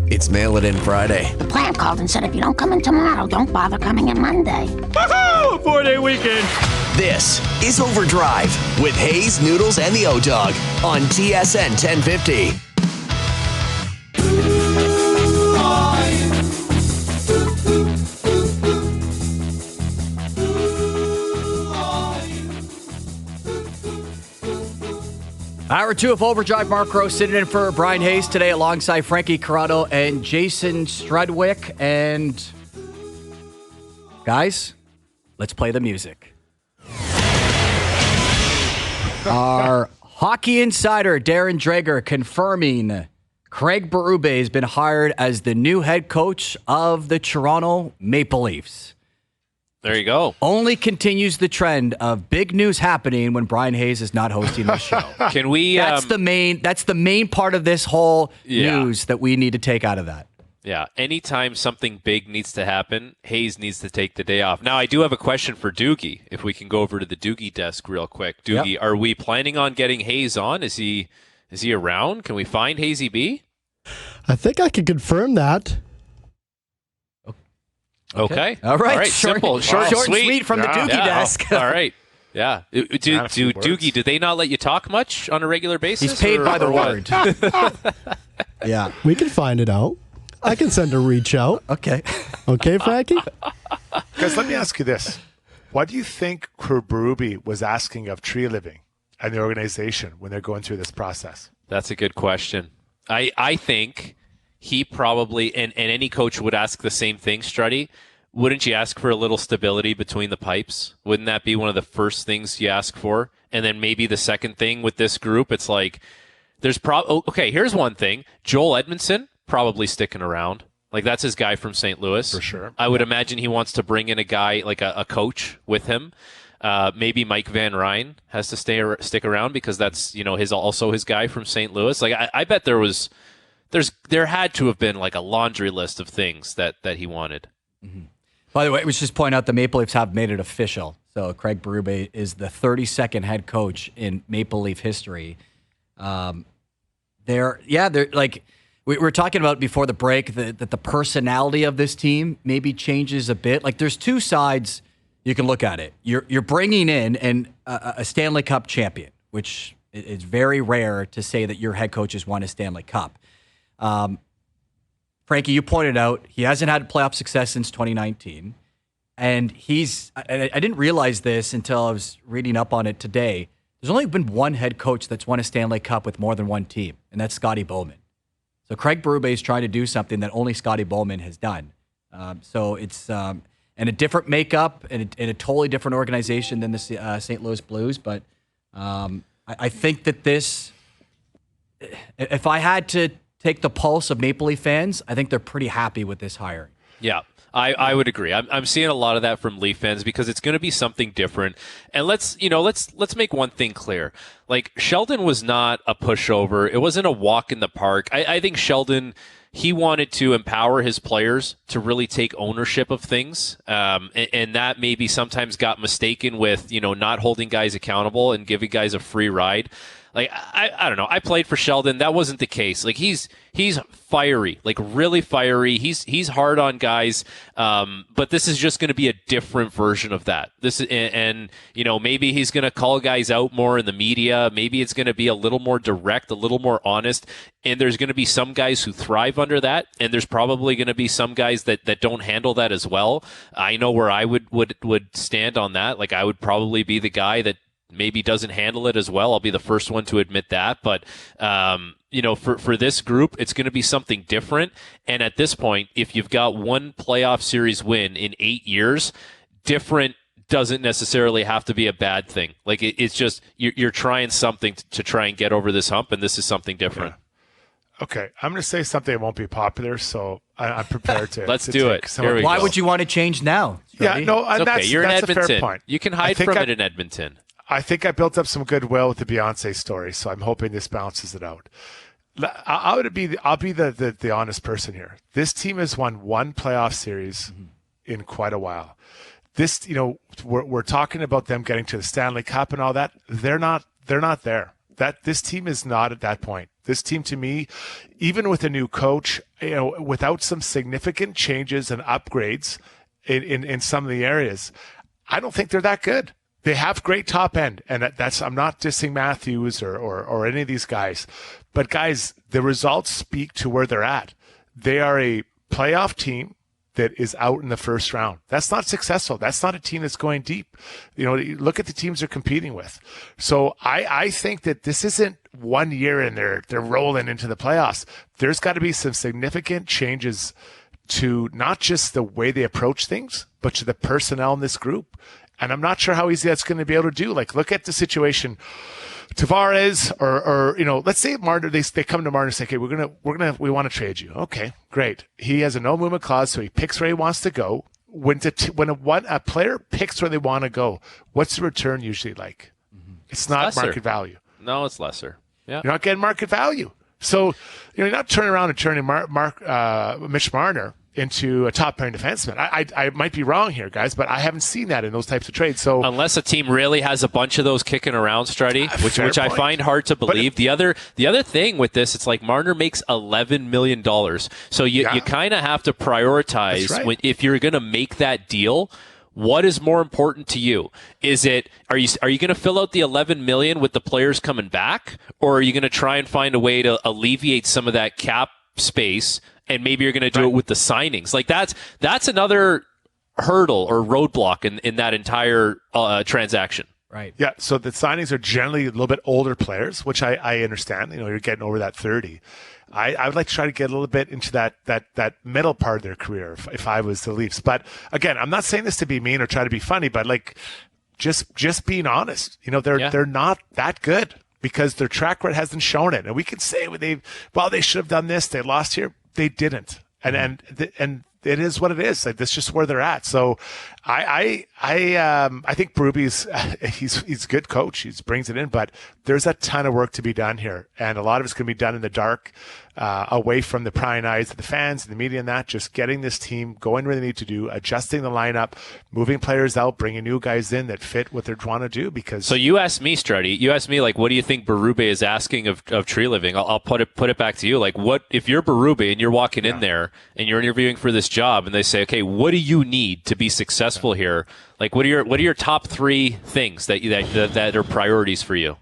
It's Mail It In Friday. The plant called and said if you don't come in tomorrow, don't bother coming in Monday. Woohoo! 4-day weekend. This is OverDrive with Hayes, Noodles, and the O-Dog on TSN 1050. Hour 2 of OverDrive. Mark Rowe sitting in for Brian Hayes today alongside Frankie Corrado and Jason Strudwick. And guys, let's play the music. Our hockey insider, Darren Dreger, confirming Craig Berube has been hired as the new head coach of the Toronto Maple Leafs. There you go. Only continues the trend of big news happening when Brian Hayes is not hosting the show. Can we? That's the main part of this whole news that we need to take out of that. Yeah. Anytime something big needs to happen, Hayes needs to take the day off. Now, I do have a question for Doogie. If we can go over to the Doogie desk real quick. Doogie, Are we planning on getting Hayes on? Is he around? Can we find Hazy B? I think I can confirm that. Okay. All right. Simple. Short and sweet from the Doogie desk. All right. Yeah. Doogie, do they not let you talk much on a regular basis? He's paid by the word. Yeah. We can find it out. I can send a reach out. Okay. Okay, Frankie? Guys, let me ask you this. What do you think Berube was asking of Tree Living and the organization when they're going through this process? That's a good question. I think he probably, and any coach would ask the same thing, Struddy. Wouldn't you ask for a little stability between the pipes? Wouldn't that be one of the first things you ask for? And then maybe the second thing with this group, it's like, okay, here's one thing. Joel Edmondson, probably sticking around. Like, that's his guy from St. Louis. For sure. I would imagine he wants to bring in a guy, like a coach with him. Maybe Mike Van Ryn has to stick around because that's, also his guy from St. Louis. Like, I bet there had to have been like a laundry list of things that he wanted. Mm-hmm. By the way, we should just point out the Maple Leafs have made it official. So Craig Berube is the 32nd head coach in Maple Leaf history. They're like we were talking about before the break that the personality of this team maybe changes a bit. Like, there's two sides you can look at it. You're bringing in a Stanley Cup champion, which is very rare to say that your head coach has won a Stanley Cup. Frankie, you pointed out he hasn't had playoff success since 2019. And I didn't realize this until I was reading up on it today. There's only been one head coach that's won a Stanley Cup with more than one team, and that's Scotty Bowman. So Craig Berube is trying to do something that only Scotty Bowman has done. So it's and a different makeup and a totally different organization than the St. Louis Blues. But I think that this, if I had to take the pulse of Maple Leaf fans, I think they're pretty happy with this hiring. Yeah, I would agree. I'm seeing a lot of that from Leaf fans because it's going to be something different. And let's make one thing clear. Like, Sheldon was not a pushover. It wasn't a walk in the park. I think Sheldon, he wanted to empower his players to really take ownership of things. And that maybe sometimes got mistaken with, not holding guys accountable and giving guys a free ride. Like, I don't know. I played for Sheldon. That wasn't the case. Like, he's fiery, like really fiery. He's hard on guys. But this is just going to be a different version of that. Maybe he's going to call guys out more in the media. Maybe it's going to be a little more direct, a little more honest. And there's going to be some guys who thrive under that. And there's probably going to be some guys that don't handle that as well. I know where I would stand on that. Like, I would probably be the guy that maybe doesn't handle it as well. I'll be the first one to admit that. But, for this group, it's going to be something different. And at this point, if you've got one playoff series win in 8 years, different doesn't necessarily have to be a bad thing. Like, it's just you're trying something to try and get over this hump, and this is something different. Yeah. Okay, I'm going to say something that won't be popular, so I'm prepared to. Let's do it. Why would you want to change now? Yeah, no, it's okay. You're in Edmonton. A fair point. You can hide from it in Edmonton. I think I built up some goodwill with the Beyonce story, so I'm hoping this balances it out. I'll be the honest person here. This team has won one playoff series in quite a while. This, we're talking about them getting to the Stanley Cup and all that. They're not there. This team is not at that point. This team, to me, even with a new coach, without some significant changes and upgrades in some of the areas, I don't think they're that good. They have great top end, and I'm not dissing Matthews or any of these guys, but guys, the results speak to where they're at. They are a playoff team that is out in the first round. That's not successful. That's not a team that's going deep. Look at the teams they're competing with. So I think that this isn't 1 year and they're rolling into the playoffs. There's got to be some significant changes to not just the way they approach things, but to the personnel in this group. And I'm not sure how easy that's going to be able to do. Like, look at the situation. Tavares or let's say Marner, they come to Marner and say, okay, we want to trade you. Okay, great. He has a no movement clause, so he picks where he wants to go. When a player picks where they want to go, what's the return usually like? Mm-hmm. It's not lesser. Market value. No, it's lesser. Yeah, you're not getting market value. So you're not turning around and turning Mitch Marner into a top-pairing defenseman. I might be wrong here, guys, but I haven't seen that in those types of trades. So unless a team really has a bunch of those kicking around, Struddy, which I find hard to believe. The other thing with this, it's like Marner makes $11 million. So you kind of have to prioritize if you're going to make that deal. What is more important to you? Are you going to fill out the $11 million with the players coming back, or are you going to try and find a way to alleviate some of that cap space? And maybe you're going to do it with the signings. Like that's another hurdle or roadblock in that entire transaction. Right. Yeah. So the signings are generally a little bit older players, which I understand. You're getting over that 30. I would like to try to get a little bit into that middle part of their career if I was the Leafs. But again, I'm not saying this to be mean or try to be funny, but like just being honest. They're not that good because their track record hasn't shown it. And we can say they should have done this. They lost here. They didn't, and it is what it is. Like, that's just where they're at. So, I think Berube's he's a good coach. He brings it in, but there's a ton of work to be done here, and a lot of it's going to be done in the dark, away from the prying eyes of the fans and the media, and that. Just getting this team going where they need to do, adjusting the lineup, moving players out, bringing new guys in that fit what they're trying to do. Because so you asked me, Struddy. You asked me, like, what do you think Berube is asking of Tree Living? I'll put it back to you. Like, what if you're Berube and you're walking in there and you're interviewing for this job, and they say, okay, what do you need to be successful here? Like, what are your top three things that are priorities for you?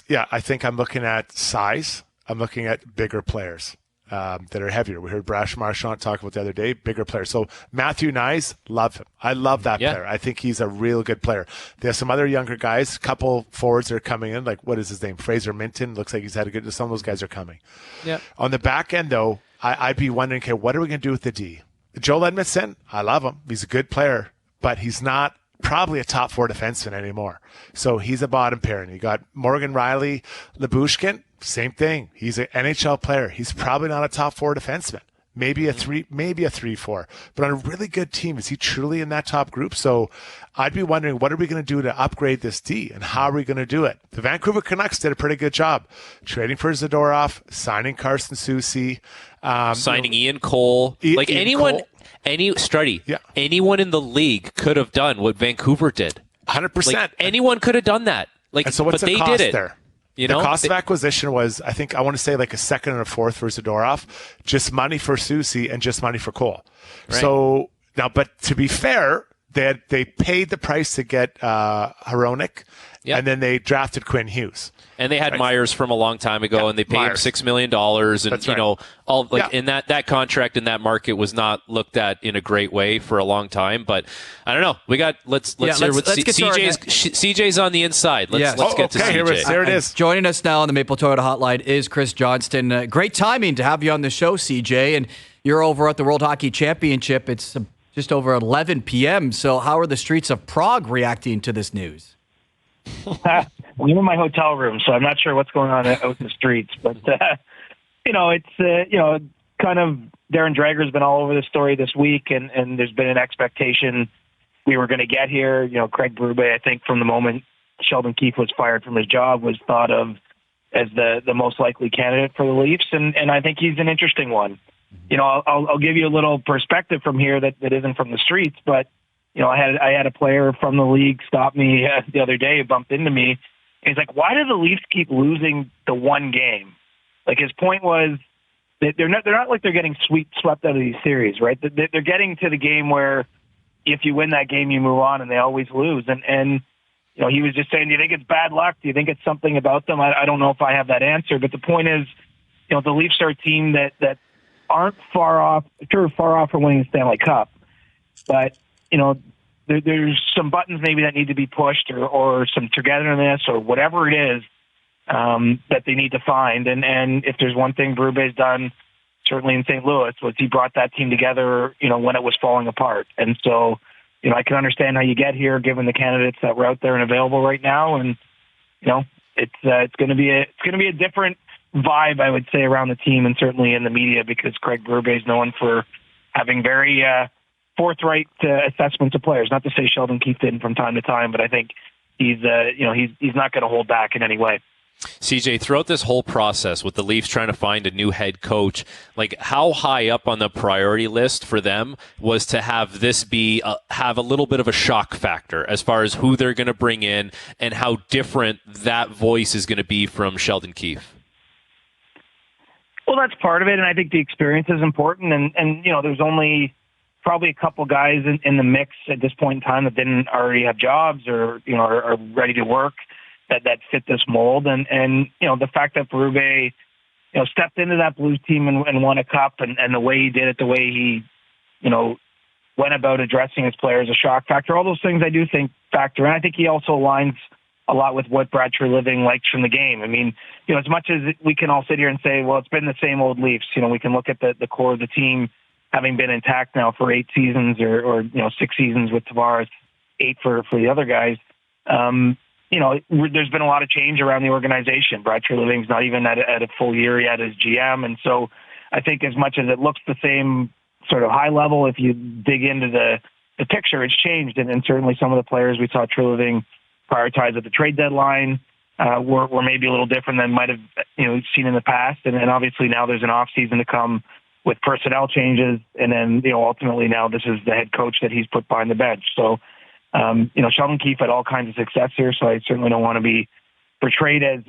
Yeah, I think I'm looking at size. I'm looking at bigger players that are heavier. We heard Brash Marchand talk about the other day, bigger players. So Matthew Nyes, love him. I love that player. I think he's a real good player. There's some other younger guys, couple forwards that are coming in, like, what is his name? Fraser Minton. Looks like he's had a good – some of those guys are coming. Yeah. On the back end, though, I'd be wondering, okay, what are we going to do with the D? Joel Edmondson, I love him. He's a good player, but he's not probably a top four defenseman anymore. So he's a bottom pairing. You got Morgan Riley, Lyubushkin, same thing. He's an NHL player. He's probably not a top four defenseman. Maybe a 3-4. But on a really good team, is he truly in that top group? So I'd be wondering, what are we going to do to upgrade this D, and how are we going to do it? The Vancouver Canucks did a pretty good job trading for Zadorov, signing Carson Soucy, signing Ian Cole. Anyone in the league could have done what Vancouver did. 100%. Like, anyone could have done that. Like, and so what's but the they cost did it. there? The cost of acquisition was, I want to say, like a second and a fourth for Zadorov, just money for Soucy and just money for Cole. Right. So now, but to be fair, they paid the price to get Hronek, and then they drafted Quinn Hughes. And they had Myers from a long time ago, and they paid him $6 million. And in that contract in that market was not looked at in a great way for a long time. But I don't know. Let's hear what CJ's on the inside. Let's get to CJ. There it is. Joining us now on the Maple Toyota Hotline is Chris Johnston. Great timing to have you on the show, CJ. And you're over at the World Hockey Championship. It's just over 11 p.m. So how are the streets of Prague reacting to this news? I'm in my hotel room, so I'm not sure what's going on out in the streets. But, it's, kind of Darren Dreger's been all over the story this week, and there's been an expectation we were going to get here. Craig Berube, I think from the moment Sheldon Keefe was fired from his job, was thought of as the most likely candidate for the Leafs, and I think he's an interesting one. I'll give you a little perspective from here that isn't from the streets, but I had a player from the league stop me the other day, bumped into me. And he's like, why do the Leafs keep losing the one game? Like his point was that they're not like they're getting swept out of these series, right? They're getting to the game where if you win that game, you move on, and they always lose. And he was just saying, do you think it's bad luck? Do you think it's something about them? I don't know if I have that answer, but the point is, the Leafs are a team that aren't far off from winning the Stanley Cup, but there's some buttons maybe that need to be pushed, or some togetherness, or whatever it is that they need to find. And if there's one thing Berube's done, certainly in St. Louis, was he brought that team together, when it was falling apart. And so, I can understand how you get here, given the candidates that were out there and available right now. And it's going to be a different vibe, I would say, around the team, and certainly in the media, because Craig Berube is known for having very forthright assessments of players. Not to say Sheldon Keefe didn't from time to time, but I think he's not going to hold back in any way. CJ, throughout this whole process with the Leafs trying to find a new head coach, like how high up on the priority list for them was to have this have a little bit of a shock factor as far as who they're going to bring in and how different that voice is going to be from Sheldon Keefe? Well, that's part of it, and I think the experience is important. And there's only probably a couple guys in the mix at this point in time that didn't already have jobs or are ready to work that fit this mold. And the fact that Berube stepped into that Blues team and won a cup, and the way he did it, the way he went about addressing his players, a shock factor. All those things I do think factor in. I think he also aligns a lot with what Brad Treliving likes from the game. I mean, as much as we can all sit here and say, well, it's been the same old Leafs, we can look at the core of the team having been intact now for 8 seasons or 6 seasons with Tavares, 8 for the other guys. There's been a lot of change around the organization. Brad Treliving's not even at a full year yet as GM. And so I think as much as it looks the same sort of high level, if you dig into the picture, it's changed. And certainly some of the players we saw Treliving prioritize at the trade deadline were maybe a little different than might have seen in the past. And obviously now there's an off season to come with personnel changes. And then, ultimately now this is the head coach that he's put behind the bench. So, Sheldon Keefe had all kinds of success here, so I certainly don't want to be portrayed as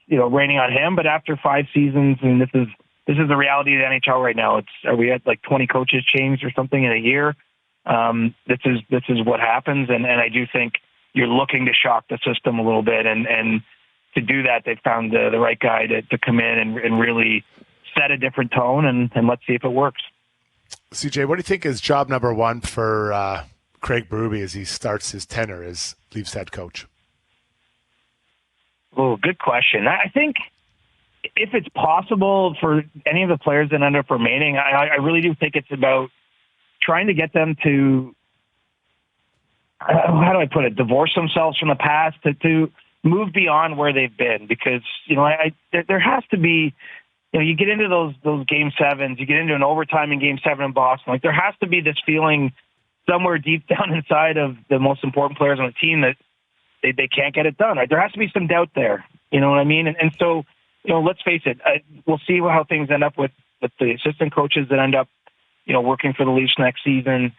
raining on him. But after 5 seasons, and this is the reality of the NHL right now. Are we at like 20 coaches changed or something in a year? This is what happens, and I do think you're looking to shock the system a little bit, and to do that, they found the right guy to come in and really set a different tone, and let's see if it works. CJ, what do you think is job number 1 for Craig Berube as he starts his tenure as Leafs head coach? Oh, good question. I think if it's possible for any of the players that end up remaining, I really do think it's about trying to get them to, how do I put it, divorce themselves from the past, to move beyond where they've been. Because, there has to be, you get into those game 7s, you get into an overtime in game 7 in Boston, like there has to be this feeling somewhere deep down inside of the most important players on the team that they can't get it done. Right? There has to be some doubt there. You know what I mean? And so, let's face it, we'll see how things end up with the assistant coaches that end up, working for the Leafs next season.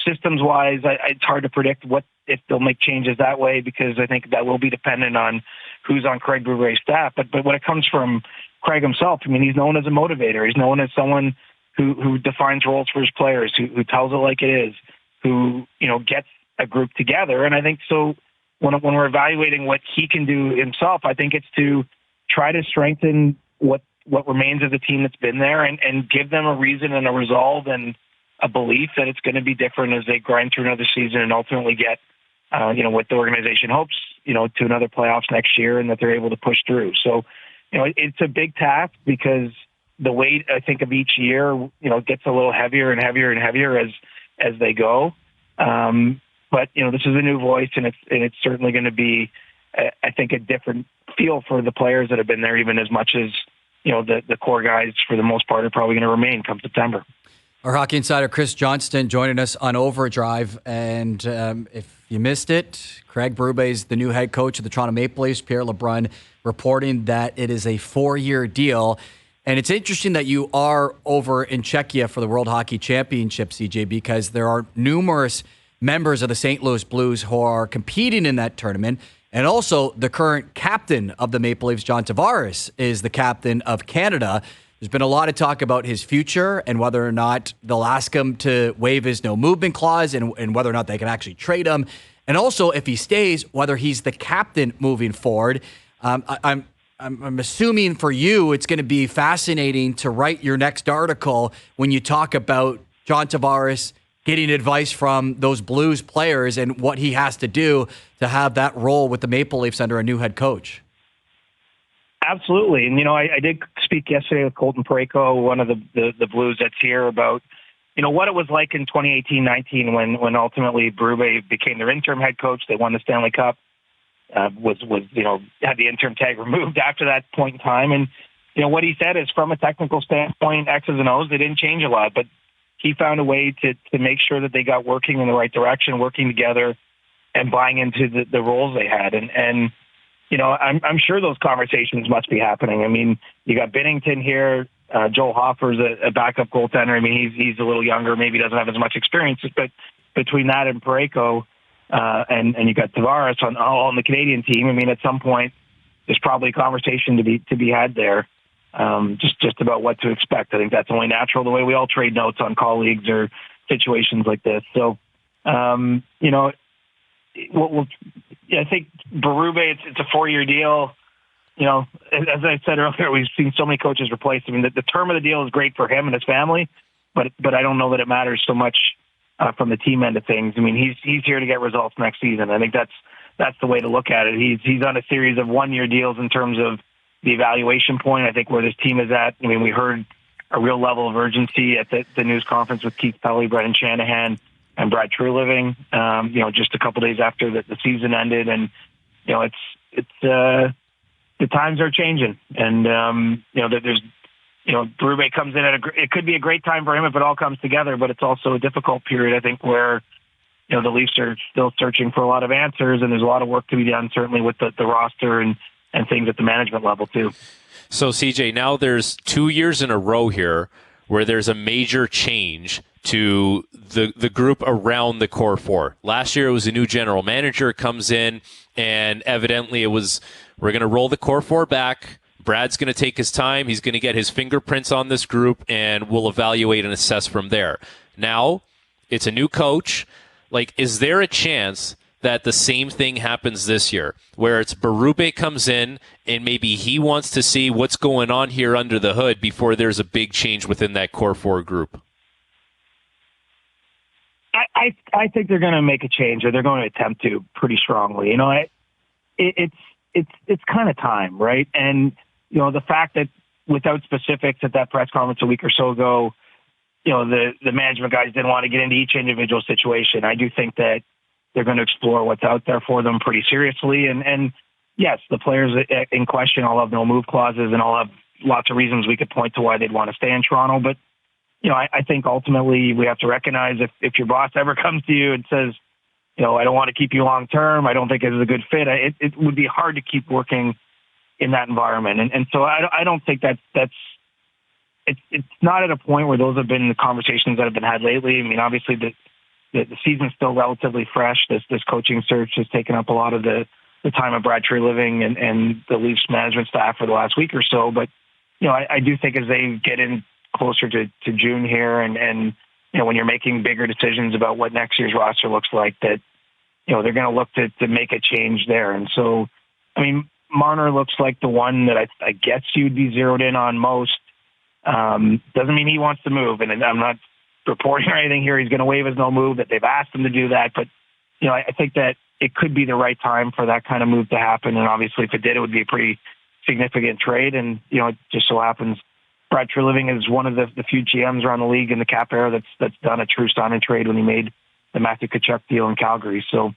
Systems-wise, it's hard to predict if they'll make changes that way, because I think that will be dependent on who's on Craig Berube's staff. But when it comes from Craig himself, I mean, he's known as a motivator. He's known as someone who defines roles for his players, who tells it like it is, who, gets a group together. And I think so when we're evaluating what he can do himself, I think it's to try to strengthen what remains of the team that's been there and give them a reason and a resolve and a belief that it's going to be different as they grind through another season and ultimately get, what the organization hopes, to another playoffs next year, and that they're able to push through. So, it's a big task because the weight, I think, of each year, gets a little heavier and heavier and heavier as they go. But, this is a new voice, and it's certainly going to be, I think, a different feel for the players that have been there, even as much as, the core guys, for the most part, are probably going to remain come September. Our hockey insider, Chris Johnston, joining us on OverDrive. And if you missed it, Craig Berube is the new head coach of the Toronto Maple Leafs. Pierre LeBrun reporting that it is a 4-year deal. And it's interesting that you are over in Czechia for the World Hockey Championship, CJ, because there are numerous members of the St. Louis Blues who are competing in that tournament. And also, the current captain of the Maple Leafs, John Tavares, is the captain of Canada. There's been a lot of talk about his future and whether or not they'll ask him to waive his no movement clause and whether or not they can actually trade him. And also, if he stays, whether he's the captain moving forward. I'm assuming for you, it's going to be fascinating to write your next article when you talk about John Tavares getting advice from those Blues players and what he has to do to have that role with the Maple Leafs under a new head coach. Absolutely. And, I did speak yesterday with Colton Parayko, one of the Blues that's here, about, what it was like in 2018-19 when ultimately Berube became their interim head coach. They won the Stanley Cup, had the interim tag removed after that point in time. And, what he said is from a technical standpoint, X's and O's, they didn't change a lot, but he found a way to make sure that they got working in the right direction, working together and buying into the roles they had. And I'm sure those conversations must be happening. I mean, you got Binnington here. Joel Hofer's a backup goaltender. I mean, he's a little younger, maybe doesn't have as much experience, but between that and Parayko, and you got Tavares on the Canadian team, I mean, at some point, there's probably a conversation to be had there. Just about what to expect. I think that's only natural, the way we all trade notes on colleagues or situations like this. So, I think Berube, it's a 4-year deal. As I said earlier, we've seen so many coaches replaced. I mean, the term of the deal is great for him and his family, but I don't know that it matters so much from the team end of things. I mean, he's here to get results next season. I think that's the way to look at it. He's on a series of 1-year deals in terms of the evaluation point. I think where this team is at. I mean, we heard a real level of urgency at the news conference with Keith Pelley, Brendan Shanahan, and Brad Treliving. Just a couple days after the season ended, and it's the times are changing, and there's Berube comes in it could be a great time for him if it all comes together, but it's also a difficult period, I think, where the Leafs are still searching for a lot of answers, and there's a lot of work to be done, certainly with the roster and things at the management level too. So CJ, now there's 2 years in a row here where there's a major change to the group around the core four. Last year it was a new general manager comes in, and evidently it was, we're going to roll the core four back. Brad's going to take his time. He's going to get his fingerprints on this group, and we'll evaluate and assess from there. Now it's a new coach. Like, is there a chance that the same thing happens this year, where it's Berube comes in and maybe he wants to see what's going on here under the hood before there's a big change within that core four group? I think they're going to make a change, or they're going to attempt to pretty strongly. It's kind of time, right? And the fact that without specifics at that press conference a week or so ago, the management guys didn't want to get into each individual situation. I do think that they're going to explore what's out there for them pretty seriously. And yes, the players in question all have no move clauses and all have lots of reasons we could point to why they'd want to stay in Toronto. But, I think ultimately we have to recognize if your boss ever comes to you and says, I don't want to keep you long term, I don't think it is a good fit, it would be hard to keep working in that environment. And so I don't think it's not at a point where those have been the conversations that have been had lately. I mean, obviously the season's still relatively fresh. This coaching search has taken up a lot of the time of Brad Treliving and the Leafs management staff for the last week or so. But, I do think as they get in closer to June here and when you're making bigger decisions about what next year's roster looks like, that, they're going to look to make a change there. And so, I mean, Marner looks like the one that I guess you'd be zeroed in on most. Doesn't mean he wants to move, and I'm not reporting or anything here he's going to waive his no move, that they've asked him to do that. But, I think that it could be the right time for that kind of move to happen. And obviously if it did, it would be a pretty significant trade. And, it just so happens Brad Treliving is one of the few GMs around the league in the cap era that's done a true sign trade when he made the Matthew Tkachuk deal in Calgary. So,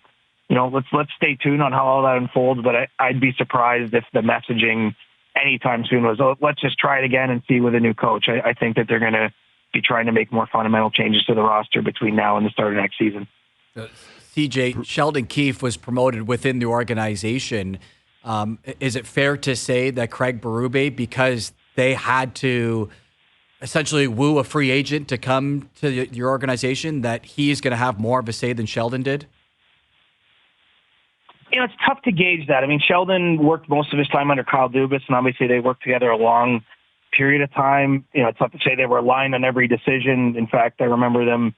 let's stay tuned on how all that unfolds. But I'd be surprised if the messaging anytime soon was, let's just try it again and see with a new coach. I think that they're going to be trying to make more fundamental changes to the roster between now and the start of next season. CJ, Sheldon Keefe was promoted within the organization. Is it fair to say that Craig Berube, because they had to essentially woo a free agent to come to your organization, that he's going to have more of a say than Sheldon did? It's tough to gauge that. I mean, Sheldon worked most of his time under Kyle Dubas, and obviously they worked together a long period of time. It's tough to say they were aligned on every decision. In fact, I remember them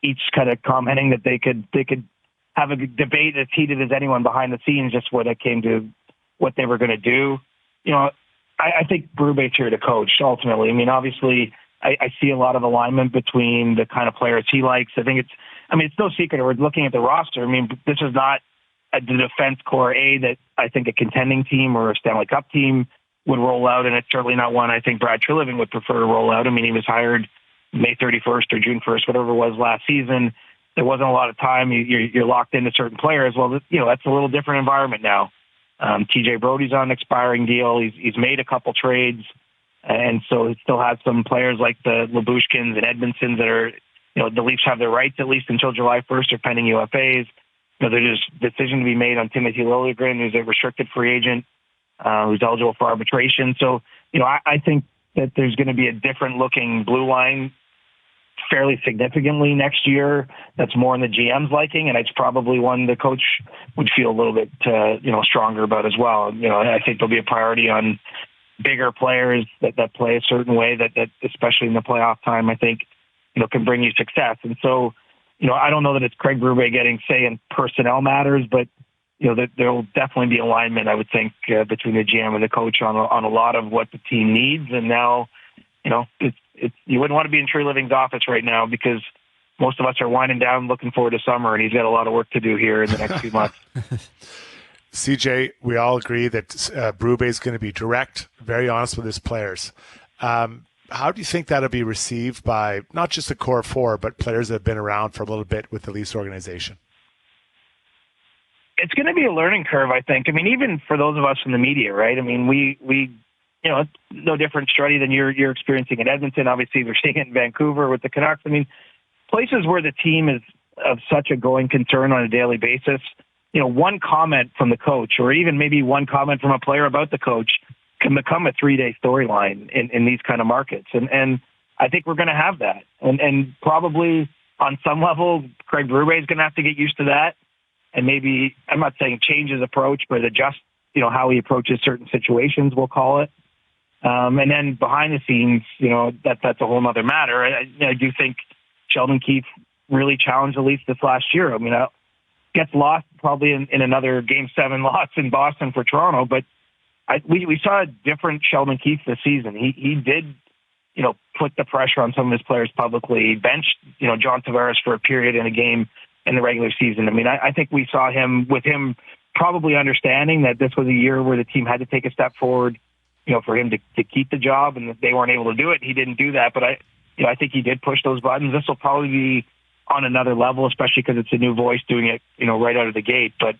each kind of commenting that they could have a debate as heated as anyone behind the scenes, just when it came to what they were going to do. I think Berube's here to coach ultimately. I mean, obviously, I see a lot of alignment between the kind of players he likes. It's no secret. We're looking at the roster. I mean, this is not the defense core that I think a contending team or a Stanley Cup team would roll out, and it's certainly not one I think Brad Treliving would prefer to roll out. I mean, he was hired May 31st or June 1st, whatever it was last season. There wasn't a lot of time. You're locked into certain players. Well, that's a little different environment now. TJ Brody's on an expiring deal. He's made a couple trades, and so he still has some players like the Labushkins and Edmondsons that are, the Leafs have their rights at least until July 1st or pending UFAs. There's a decision to be made on Timothy Liljegren, who's a restricted free agent, who's eligible for arbitration. So, I think that there's going to be a different looking blue line fairly significantly next year. That's more in the GM's liking, and it's probably one the coach would feel a little bit, stronger about as well. I think there'll be a priority on bigger players that play a certain way that especially in the playoff time, I think, can bring you success. And so, I don't know that it's Craig Berube getting say in personnel matters, but that there will definitely be alignment, I would think, between the GM and the coach on a lot of what the team needs. And now, you wouldn't want to be in Treliving's office right now because most of us are winding down, looking forward to summer, and he's got a lot of work to do here in the next few months. CJ, we all agree that Berube is going to be direct, very honest with his players. How do you think that'll be received by not just the core four, but players that have been around for a little bit with the Leafs organization? It's going to be a learning curve, I think. I mean, even for those of us in the media, right? I mean, we it's no different, Struddy, than you're experiencing in Edmonton. Obviously, we're seeing it in Vancouver with the Canucks. I mean, places where the team is of such a going concern on a daily basis, one comment from the coach or even maybe one comment from a player about the coach can become a 3-day storyline in these kind of markets. And I think we're going to have that. And probably on some level, Craig Berube is going to have to get used to that. And maybe, I'm not saying change his approach, but adjust, how he approaches certain situations, we'll call it. And then behind the scenes, that's a whole other matter. I do think Sheldon Keefe really challenged the Leafs this last year. I mean, gets lost probably in another Game 7 loss in Boston for Toronto, but we saw a different Sheldon Keefe this season. He did, put the pressure on some of his players publicly. He benched, John Tavares for a period in a game in the regular season. I mean, I think we saw him probably understanding that this was a year where the team had to take a step forward, for him to keep the job, and that they weren't able to do it. He didn't do that, but I think he did push those buttons. This will probably be on another level, especially because it's a new voice doing it, right out of the gate. But,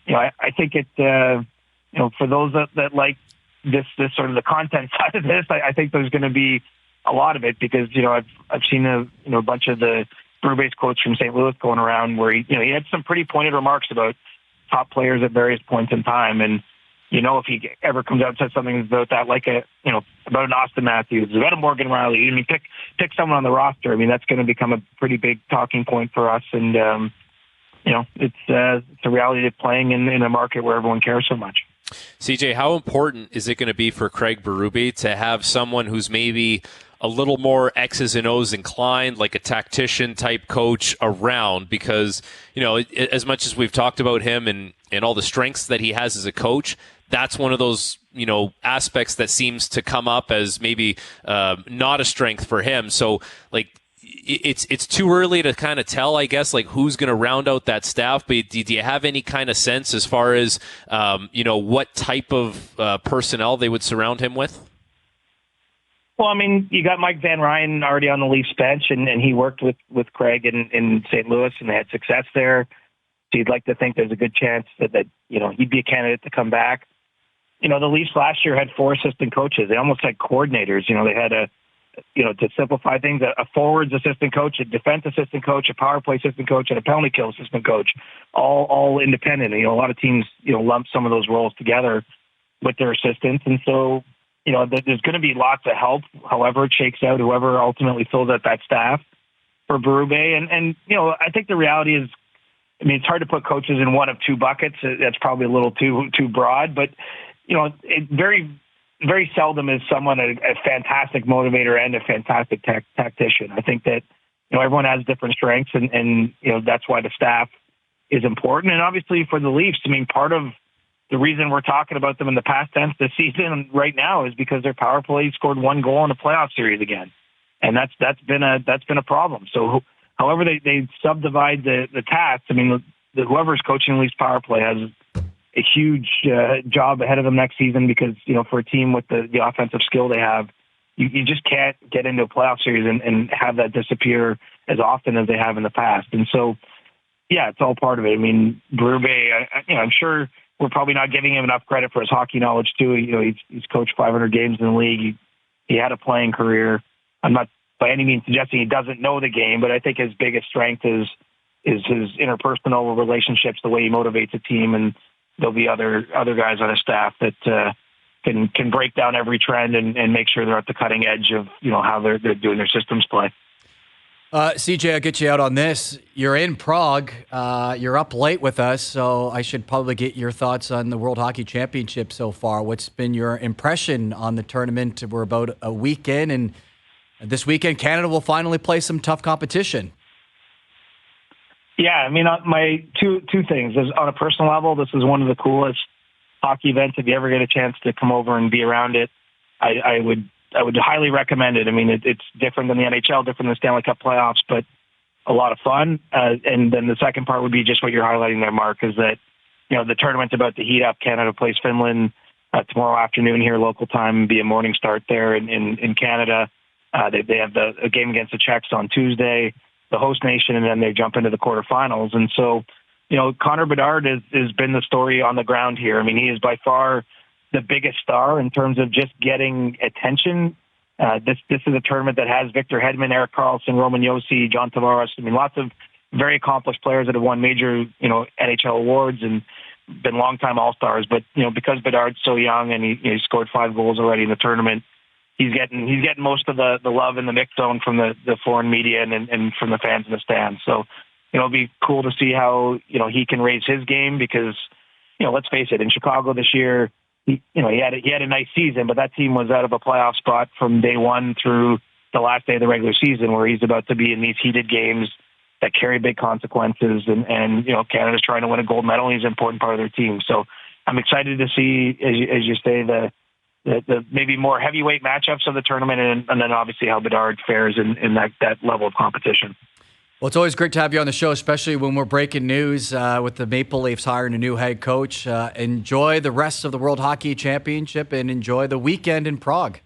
I think it, for those that like this sort of the content side of this, I think there's going to be a lot of it because, I've seen a bunch of the Berube's quotes from St. Louis going around where he had some pretty pointed remarks about top players at various points in time. And, if he ever comes out and says something about that, like about an Austin Matthews, about a Morgan Riley, pick someone on the roster. I mean, that's going to become a pretty big talking point for us. And, it's a reality of playing in a market where everyone cares so much. CJ, how important is it going to be for Craig Berube to have someone who's maybe a little more X's and O's inclined, like a tactician type coach around? Because, as much as we've talked about him and all the strengths that he has as a coach, that's one of those, aspects that seems to come up as maybe not a strength for him. So, it's too early to kind of tell, I guess, who's going to round out that staff. But do you have any kind of sense as far as, what type of personnel they would surround him with? Well, I mean, you got Mike Van Ryn already on the Leafs bench, and he worked with Craig in St. Louis, and they had success there. So you'd like to think there's a good chance that he'd be a candidate to come back. The Leafs last year had 4 assistant coaches. They almost had coordinators. They had to simplify things, a forwards assistant coach, a defense assistant coach, a power play assistant coach, and a penalty kill assistant coach, all independent. A lot of teams, lump some of those roles together with their assistants. And so, there's going to be lots of help, however it shakes out, whoever ultimately fills out that staff for Berube. And I think the reality is I mean, it's hard to put coaches in one of two buckets. That's probably a little too broad, but it very, very seldom is someone a fantastic motivator and a fantastic tactician. I think that everyone has different strengths, and that's why the staff is important. And obviously for the Leafs, I mean, part of the reason we're talking about them in the past tense this season right now is because their power play scored one goal in a playoff series again, and that's been a problem. So however they subdivide the tasks, I mean, whoever's coaching the Leafs power play has a huge job ahead of them next season because for a team with the offensive skill they have, you just can't get into a playoff series and have that disappear as often as they have in the past. And so, yeah, it's all part of it. I mean, Berube, I'm sure we're probably not giving him enough credit for his hockey knowledge too. He's coached 500 games in the league. He had a playing career. I'm not by any means suggesting he doesn't know the game, but I think his biggest strength is his interpersonal relationships, the way he motivates a team, and there'll be other guys on his staff that can break down every trend and make sure they're at the cutting edge of how they're doing their systems play. CJ, I'll get you out on this. You're in Prague. You're up late with us, so I should probably get your thoughts on the World Hockey Championship so far. What's been your impression on the tournament? We're about a week in, and this weekend Canada will finally play some tough competition. Yeah, I mean, my two things. On a personal level, this is one of the coolest hockey events. If you ever get a chance to come over and be around it, I would highly recommend it. I mean, it's different than the NHL, different than the Stanley Cup playoffs, but a lot of fun. And then the second part would be just what you're highlighting there, Mark, is that the tournament's about to heat up. Canada plays Finland tomorrow afternoon here, local time, be a morning start there in Canada. They have a game against the Czechs on Tuesday, the host nation, and then they jump into the quarterfinals. And so, Connor Bedard has been the story on the ground here. I mean, he is by far the biggest star in terms of just getting attention. This is a tournament that has Victor Hedman, Erik Karlsson, Roman Josi, John Tavares. I mean, lots of very accomplished players that have won major, NHL awards and been longtime All-Stars. But, because Bedard's so young and he scored 5 goals already in the tournament, he's getting most of the love in the mix zone from the foreign media and from the fans in the stands. So, it'll be cool to see how, he can raise his game because, let's face it, in Chicago this year, he had a nice season, but that team was out of a playoff spot from day one through the last day of the regular season, where he's about to be in these heated games that carry big consequences. And Canada's trying to win a gold medal. And he's an important part of their team. So I'm excited to see, as you say, the maybe more heavyweight matchups of the tournament, and then obviously how Bedard fares in that level of competition. Well, it's always great to have you on the show, especially when we're breaking news with the Maple Leafs hiring a new head coach. Enjoy the rest of the World Hockey Championship and enjoy the weekend in Prague.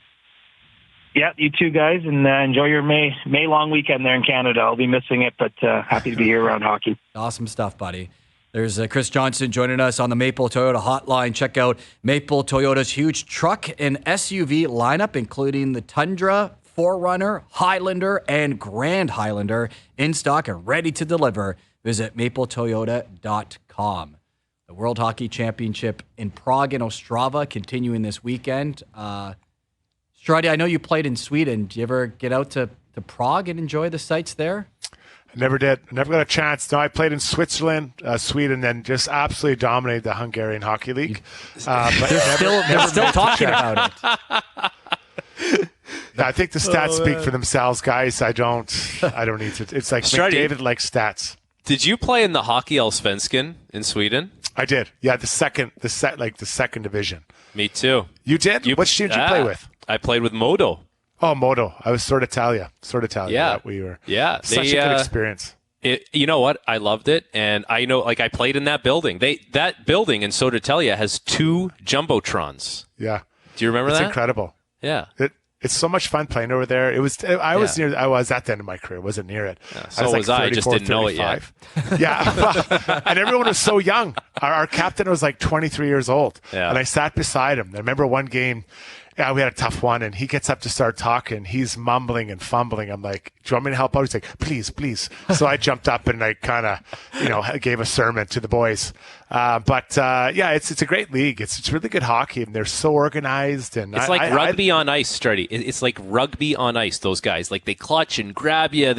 Yeah, you too, guys, and enjoy your May long weekend there in Canada. I'll be missing it, but happy to be here around hockey. Awesome stuff, buddy. There's Chris Johnston joining us on the Maple Toyota hotline. Check out Maple Toyota's huge truck and SUV lineup, including the Tundra, 4Runner, Highlander, and Grand Highlander in stock and ready to deliver. Visit mapletoyota.com. The World Hockey Championship in Prague and Ostrava continuing this weekend. Strady, I know you played in Sweden. Did you ever get out to Prague and enjoy the sights there? I never did. I never got a chance. No, I played in Switzerland, Sweden, and just absolutely dominated the Hungarian Hockey League. But they're still talking about it. I think the stats speak for themselves, guys. I don't need to. It's like McDavid likes stats. Did you play in the Hockey Allsvenskan in Sweden? I did. Yeah, the second division. Me too. You did? Which team did you play with? I played with Modo. Oh, Modo. I was sort of Italia. Yeah. We were. Yeah. Such a good experience. You know what? I loved it. And I played in that building. That building in Södertälje has 2 Jumbotrons. Yeah. Do you remember that? It's incredible. Yeah. It's so much fun playing over there. It was. I was at the end of my career. Wasn't near it. So I just didn't know it yet. Yeah, and everyone was so young. Our captain was like 23 years old, and I sat beside him. I remember one game, yeah, we had a tough one. And he gets up to start talking. He's mumbling and fumbling. I'm like, do you want me to help out? He's like, please, please. So I jumped up and I kind of, gave a sermon to the boys. Yeah, it's a great league. It's really good hockey, and they're so organized. And it's like rugby on ice, Struddy. It's like rugby on ice. Those guys, like, they clutch and grab you.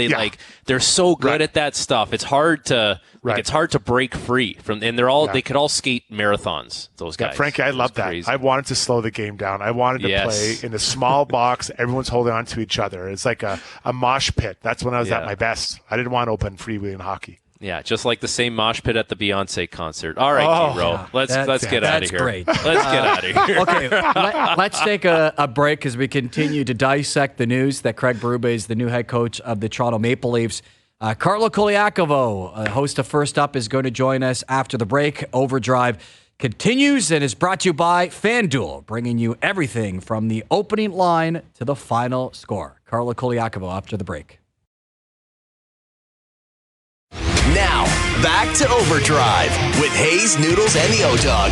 They're so good at that stuff. It's hard to it's hard to break free from. And they could all skate marathons. Those guys. Yeah, Frankie, I love that. Crazy. I wanted to slow the game down. I wanted to play in a small box. Everyone's holding on to each other. It's like a mosh pit. That's when I was at my best. I didn't want open freewheeling hockey. Yeah, just like the same mosh pit at the Beyonce concert. All right, T-Row, let's get out of here. Great. Let's get out of here. Okay, let's take a break as we continue to dissect the news that Craig Berube is the new head coach of the Toronto Maple Leafs. Carlo Colaiacovo, host of First Up, is going to join us after the break. OverDrive continues and is brought to you by FanDuel, bringing you everything from the opening line to the final score. Carlo Colaiacovo after the break. Now, back to OverDrive with Hayes, Noodles, and the O-Dog.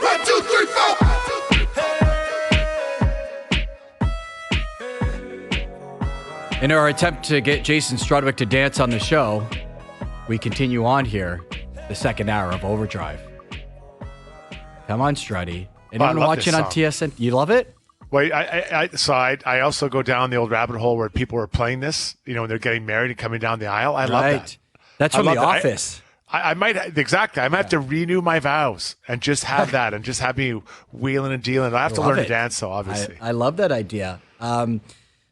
One, two, three, four. In our attempt to get Jason Strudwick to dance on the show, we continue on here, the second hour of OverDrive. Come on, Struddy. Anyone watching on TSN? You love it? Well, I also go down the old rabbit hole where people are playing this, when they're getting married and coming down the aisle. I love that. That's from The Office. I might have to renew my vows and just have that and just have me wheeling and dealing. I have to learn to dance, so obviously. I love that idea.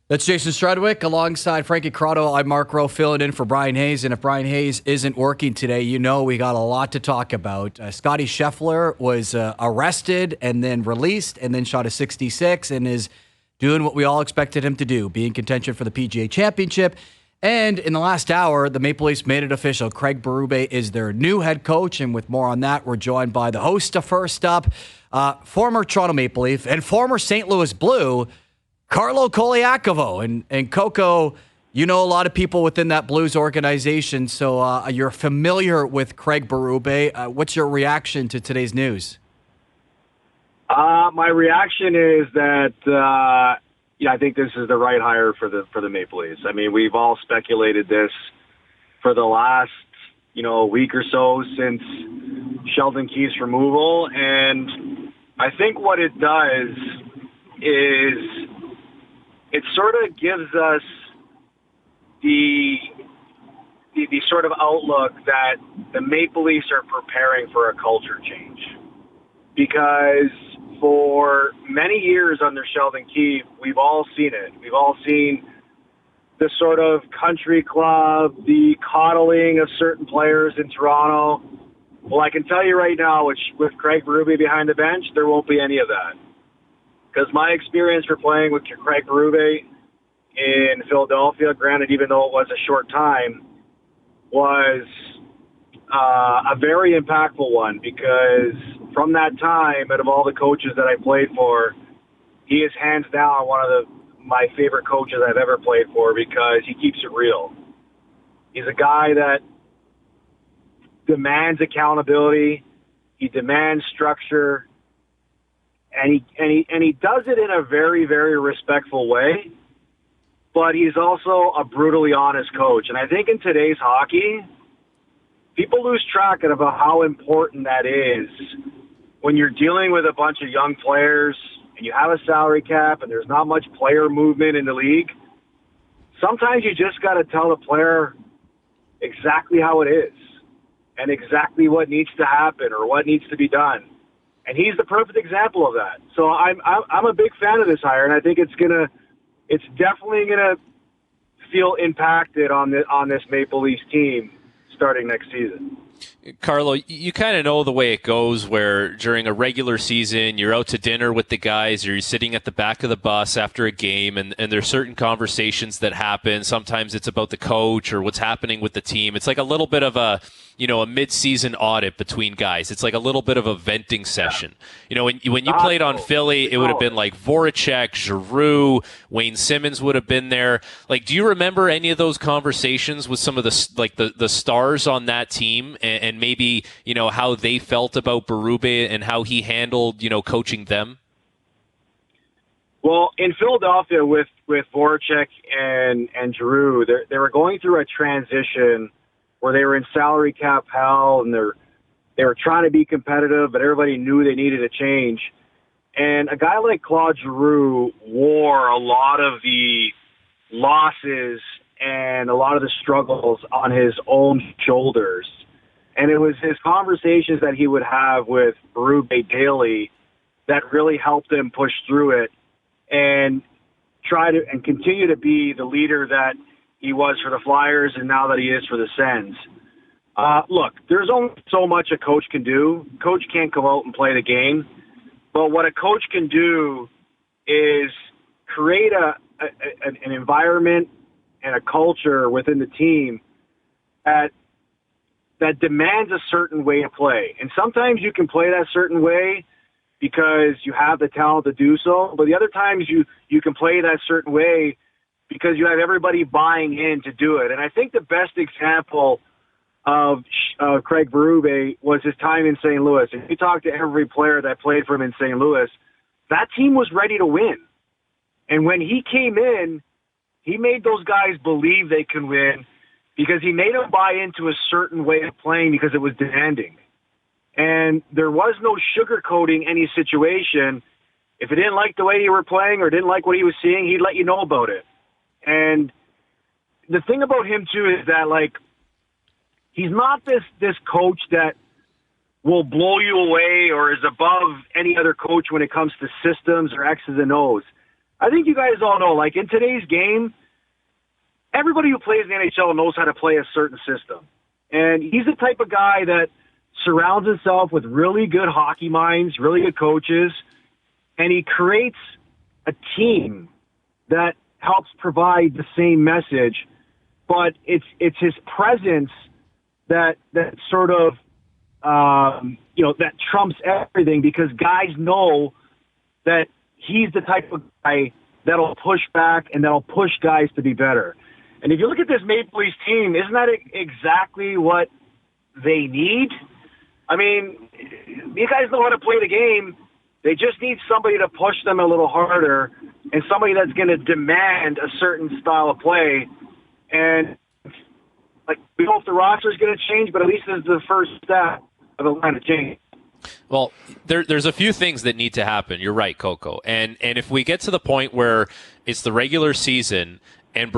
That's Jason Strudwick alongside Frankie Corrado. I'm Mark Rowe filling in for Brian Hayes. And if Brian Hayes isn't working today, we got a lot to talk about. Scotty Scheffler was arrested and then released and then shot a 66 and is doing what we all expected him to do, be in contention for the PGA Championship. And in the last hour, the Maple Leafs made it official. Craig Berube is their new head coach. And with more on that, we're joined by the host of First Up, former Toronto Maple Leaf and former St. Louis Blue, Carlo Colaiacovo. And Coco, a lot of people within that Blues organization, so you're familiar with Craig Berube. What's your reaction to today's news? My reaction is that I think this is the right hire for the Maple Leafs. I mean, we've all speculated this for the last week or so since Sheldon Keefe's removal, and I think what it does is it sort of gives us the sort of outlook that the Maple Leafs are preparing for a culture change. Because for many years under Sheldon Keefe, we've all seen it. We've all seen the sort of country club, the coddling of certain players in Toronto. Well, I can tell you right now, with Craig Berube behind the bench, there won't be any of that. Because my experience for playing with Craig Berube in Philadelphia, granted, even though it was a short time, was a very impactful one, because from that time, out of all the coaches that I played for, he is hands down one of my favorite coaches I've ever played for, because he keeps it real. He's a guy that demands accountability. He demands structure. And he does it in a very, very respectful way, but he's also a brutally honest coach. And I think in today's hockey, people lose track of how important that is when you're dealing with a bunch of young players and you have a salary cap and there's not much player movement in the league. Sometimes you just got to tell the player exactly how it is and exactly what needs to happen or what needs to be done. And he's the perfect example of that. So I'm a big fan of this hire, and I think it's definitely gonna feel impacted on this Maple Leafs team starting next season. Carlo, you kind of know the way it goes, where during a regular season, you're out to dinner with the guys, or you're sitting at the back of the bus after a game, and there's certain conversations that happen. Sometimes it's about the coach or what's happening with the team. It's like a little bit of a mid-season audit between guys. It's like a little bit of a venting session. When you played on Philly, it would have been like Voracek, Giroux, Wayne Simmons would have been there. Like, do you remember any of those conversations with some of the stars on that team? and maybe, how they felt about Berube and how he handled, coaching them? Well, in Philadelphia with Voracek and Giroux, they were going through a transition where they were in salary cap hell, and they were trying to be competitive, but everybody knew they needed a change. And a guy like Claude Giroux wore a lot of the losses and a lot of the struggles on his own shoulders. And it was his conversations that he would have with Berube daily that really helped him push through it and try to and continue to be the leader that he was for the Flyers and now that he is for the Sens. Look, there's only so much a coach can do. Coach can't go out and play the game. But what a coach can do is create an environment and a culture within the team that demands a certain way to play. And sometimes you can play that certain way because you have the talent to do so. But the other times you can play that certain way because you have everybody buying in to do it. And I think the best example of Craig Berube was his time in St. Louis. If you talk to every player that played for him in St. Louis, that team was ready to win. And when he came in, he made those guys believe they can win because he made them buy into a certain way of playing because it was demanding. And there was no sugarcoating any situation. If he didn't like the way you were playing or didn't like what he was seeing, he'd let you know about it. And the thing about him, too, is that, he's not this coach that will blow you away or is above any other coach when it comes to systems or X's and O's. I think you guys all know, in today's game, everybody who plays in the NHL knows how to play a certain system. And he's the type of guy that surrounds himself with really good hockey minds, really good coaches, and he creates a team that helps provide the same message, but it's his presence that sort of, that trumps everything because guys know that he's the type of guy that'll push back and that'll push guys to be better. And if you look at this Maple Leafs team, isn't that exactly what they need? I mean, you guys know how to play the game. They just need somebody to push them a little harder and somebody that's going to demand a certain style of play. And we don't know if the roster is going to change, but at least this is the first step of a line of change. Well, there's a few things that need to happen. You're right, Coco. And if we get to the point where it's the regular season and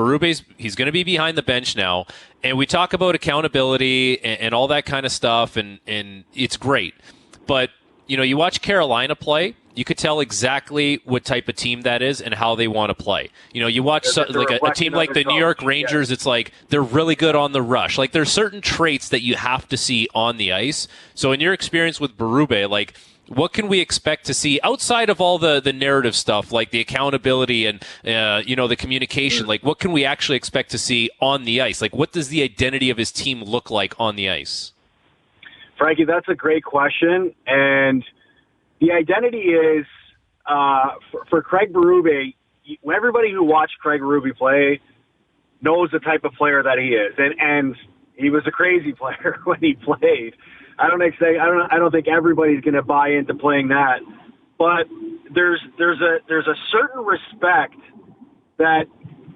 he's going to be behind the bench now, and we talk about accountability and all that kind of stuff, and it's great. But, you watch Carolina play, you could tell exactly what type of team that is and how they want to play. You watch a team like the New York Rangers, it's like they're really good on the rush. There's certain traits that you have to see on the ice. So in your experience with Berube, what can we expect to see outside of all the narrative stuff, like the accountability and, the communication? What can we actually expect to see on the ice? What does the identity of his team look like on the ice? Frankie, that's a great question. And the identity is, for Craig Berube, everybody who watched Craig Berube play knows the type of player that he is. And he was a crazy player when he played. I don't think everybody's going to buy into playing that. But there's a certain respect that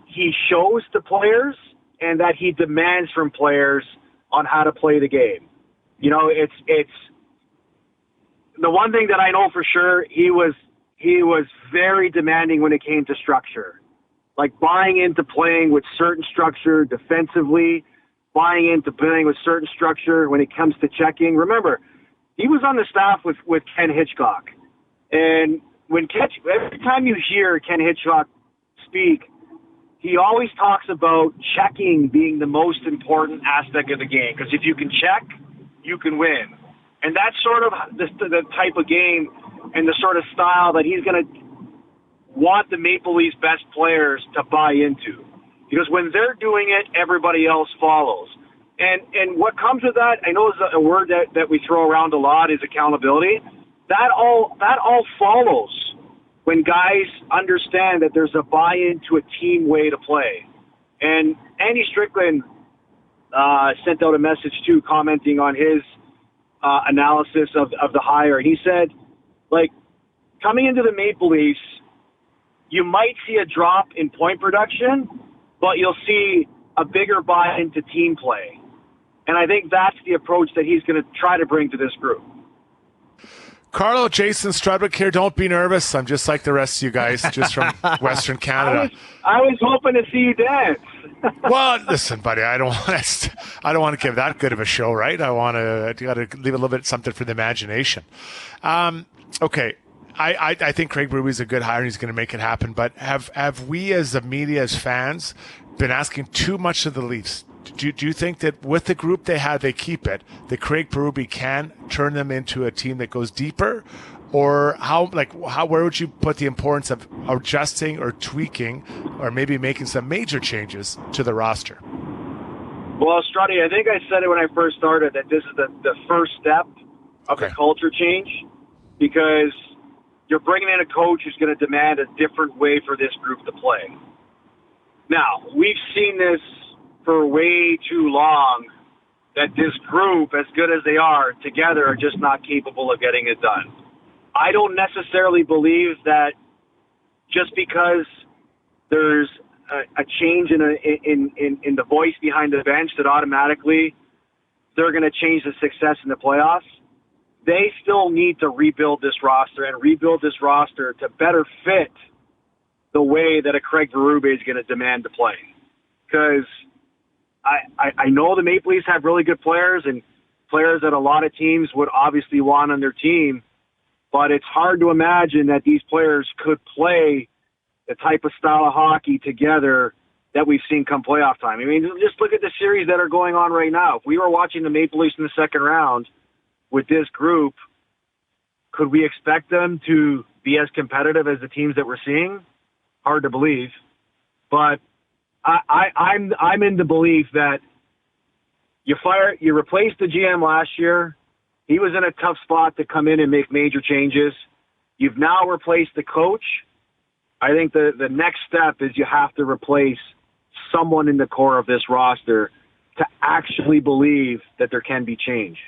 he shows to players and that he demands from players on how to play the game. It's the one thing that I know for sure, he was very demanding when it came to structure. Buying into playing with certain structure defensively, buying into playing with certain structure when it comes to checking. Remember, he was on the staff with Ken Hitchcock. And every time you hear Ken Hitchcock speak, he always talks about checking being the most important aspect of the game. Because if you can check, you can win. And that's sort of the type of game and the sort of style that he's going to want the Maple Leafs' best players to buy into. Because when they're doing it, everybody else follows. And what comes with that, I know is a word that we throw around a lot, is accountability. That all follows when guys understand that there's a buy-in to a team way to play. And Andy Strickland, sent out a message too, commenting on his analysis of the hire. And he said, like, coming into the Maple Leafs, you might see a drop in point production, but you'll see a bigger buy into team play. And I think that's the approach that he's going to try to bring to this group. Carlo, Jason Strudwick here. Don't be nervous. I'm just like the rest of you guys, just from Western Canada. I was hoping to see you dance. Well, listen, buddy, I don't want to give that good of a show, right? I got to leave a little bit something for the imagination. Okay. I think Craig Berube is a good hire and he's going to make it happen. But have we as the media, as fans, been asking too much of the Leafs? Do you think that with the group they have, they keep it, that Craig Berube can turn them into a team that goes deeper? Or where would you put the importance of adjusting or tweaking or maybe making some major changes to the roster? Well, Struddy, I think I said it when I first started that this is the first step of the culture change, because you're bringing in a coach who's going to demand a different way for this group to play. Now, we've seen this for way too long, that this group, as good as they are, together are just not capable of getting it done. I don't necessarily believe that just because there's a change in the voice behind the bench that automatically they're going to change the success in the playoffs. They still need to rebuild this roster to better fit the way that a Craig Berube is going to demand to play. Because I know the Maple Leafs have really good players and players that a lot of teams would obviously want on their team, but it's hard to imagine that these players could play the type of style of hockey together that we've seen come playoff time. I mean, just look at the series that are going on right now. If we were watching the Maple Leafs in the second round with this group, could we expect them to be as competitive as the teams that we're seeing? Hard to believe. But I'm in the belief that you replaced the GM last year. He was in a tough spot to come in and make major changes. You've now replaced the coach. I think the next step is you have to replace someone in the core of this roster to actually believe that there can be change.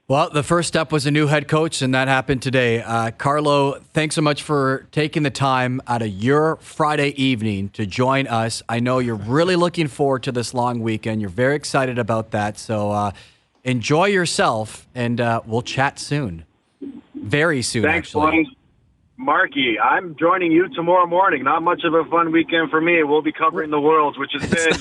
Well, the first step was a new head coach, and that happened today. Carlo, thanks so much for taking the time out of your Friday evening to join us. I know you're really looking forward to this long weekend. You're very excited about that. So enjoy yourself, and we'll chat soon. Very soon, Thanks, actually. boys. Marky, I'm joining you tomorrow morning. Not much of a fun weekend for me. We'll be covering the Worlds, which has been...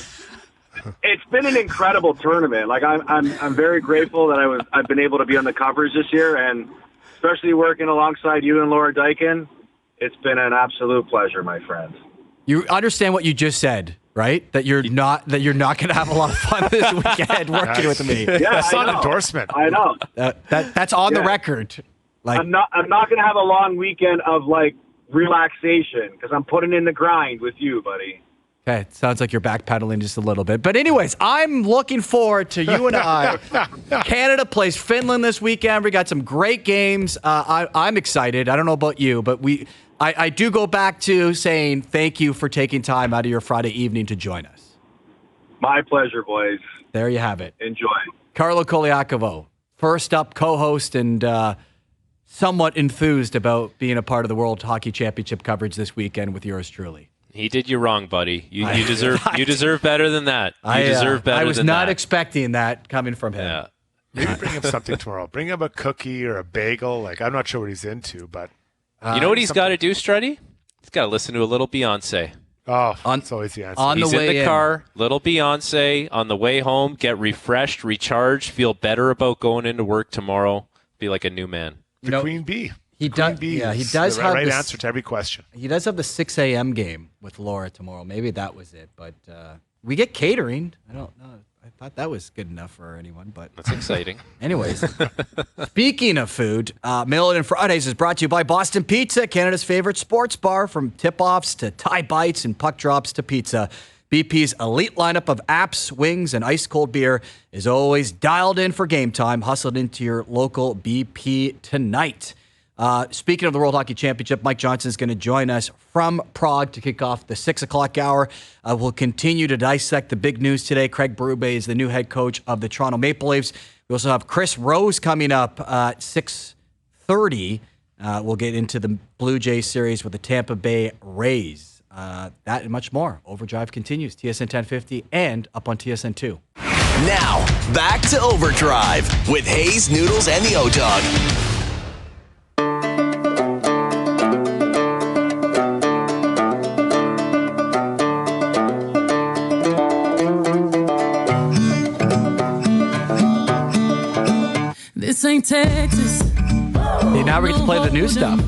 It's been an incredible tournament. Like I'm very grateful that I've been able to be on the coverage this year, and especially working alongside you and Laura Dykin. It's been an absolute pleasure, my friend. You understand what you just said, right? That you're not going to have a lot of fun this weekend working with me. Yeah, that's not an endorsement. I know. That's on the record. Like, I'm not going to have a long weekend of like relaxation because I'm putting in the grind with you, buddy. Okay, it sounds like you're backpedaling just a little bit. But anyways, I'm looking forward to you and I. Canada plays Finland this weekend. We got some great games. I'm excited. I don't know about you, but I do go back to saying thank you for taking time out of your Friday evening to join us. My pleasure, boys. There you have it. Enjoy. Carlo Colaiacovo, first up co-host and somewhat enthused about being a part of the World Hockey Championship coverage this weekend with yours truly. He did you wrong, buddy. You deserve better than that. You deserve better than that. I was not expecting that coming from him. Yeah. Maybe bring him something tomorrow. Bring him a cookie or a bagel. Like, I'm not sure what he's into, but you know what he's got to do, Struddy? He's got to listen to a little Beyonce. Oh, that's always the answer. He's in the car, little Beyonce. On the way home, get refreshed, recharged, feel better about going into work tomorrow. Be like a new man. The Queen Bee. He does. Yeah, he does the have right answer to every question. He does have the 6 a.m. game with Laura tomorrow. Maybe that was it. But we get catering. I don't know. I thought that was good enough for anyone. But that's exciting. Anyways, speaking of food, Million Fridays is brought to you by Boston Pizza, Canada's favorite sports bar. From tip-offs to tie bites and puck drops to pizza, BP's elite lineup of apps, wings, and ice-cold beer is always dialed in for game time. Hustled into your local BP tonight. Speaking of the World Hockey Championship, Mike Johnston is going to join us from Prague to kick off the 6 o'clock hour. We'll continue to dissect the big news today. Craig Berube is the new head coach of the Toronto Maple Leafs. We also have Chris Rose coming up at 6:30. We'll get into the Blue Jays series with the Tampa Bay Rays. That and much more. Overdrive continues. TSN 1050 and up on TSN 2. Now, back to Overdrive with Hayes, Noodles, and the O-Dog. This ain't Texas. Hey, now we get to play the new stuff.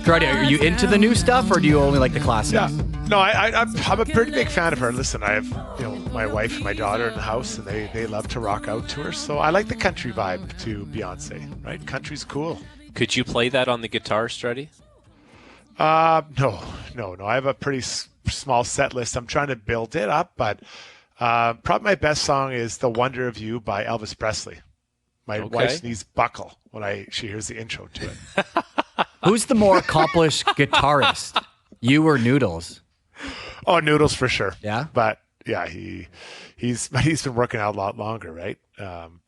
Grady, are you into the new stuff, or do you only like the classics? Yeah. No, I'm a pretty big fan of her. Listen, I have my wife and my daughter in the house, and they love to rock out to her. So I like the country vibe to Beyonce. Right? Country's cool. Could you play that on the guitar, Struddy? No. I have a pretty small set list. I'm trying to build it up, but probably my best song is "The Wonder of You" by Elvis Presley. My wife's knees buckle when she hears the intro to it. Who's the more accomplished guitarist, you or Noodles? Oh, Noodles for sure. Yeah, but yeah, he's been working out a lot longer, right?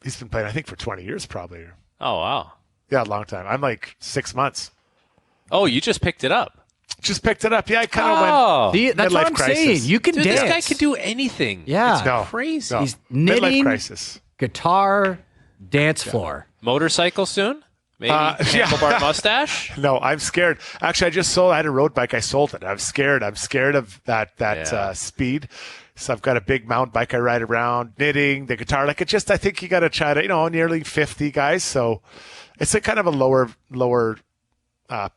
He's been playing, I think, for 20 years probably. Oh wow, yeah, a long time. I'm like 6 months. Oh, you just picked it up. Yeah, I kind of went. See, that's what I'm saying. You can dance. This guy can do anything. Yeah, it's crazy. No. He's knitting, midlife crisis, guitar, dance floor, motorcycle soon. Maybe handlebar mustache? No, I'm scared. Actually, I had a road bike. I sold it. I'm scared. I'm scared of that speed. So I've got a big mountain bike I ride around, knitting, the guitar. I think you got to try to, nearly 50 guys. So it's a kind of a lower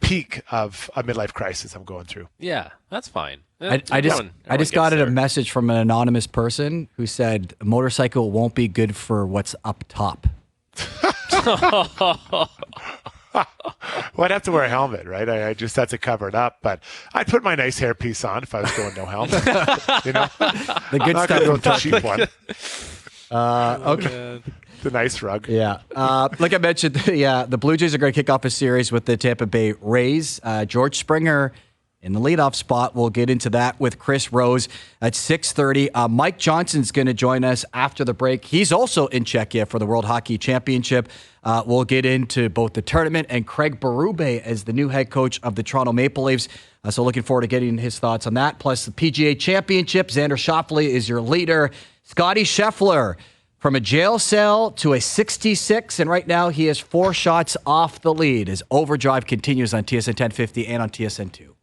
peak of a midlife crisis I'm going through. Yeah, that's fine. I just got a message from an anonymous person who said a motorcycle won't be good for what's up top. Well, I'd have to wear a helmet, right? I just have to cover it up, but I'd put my nice hairpiece on if I was going no helmet. The good I'm not stuff. going to go with the cheap one. Okay. The nice rug. Yeah. Like I mentioned, the Blue Jays are going to kick off a series with the Tampa Bay Rays. George Springer in the leadoff spot. We'll get into that with Chris Rose at 6:30. Mike Johnston's going to join us after the break. He's also in Czechia for the World Hockey Championship. We'll get into both the tournament and Craig Berube as the new head coach of the Toronto Maple Leafs. So looking forward to getting his thoughts on that. Plus the PGA Championship. Xander Schauffele is your leader. Scotty Scheffler from a jail cell to a 66, and right now he is 4 shots off the lead as Overdrive continues on TSN 1050 and on TSN 2.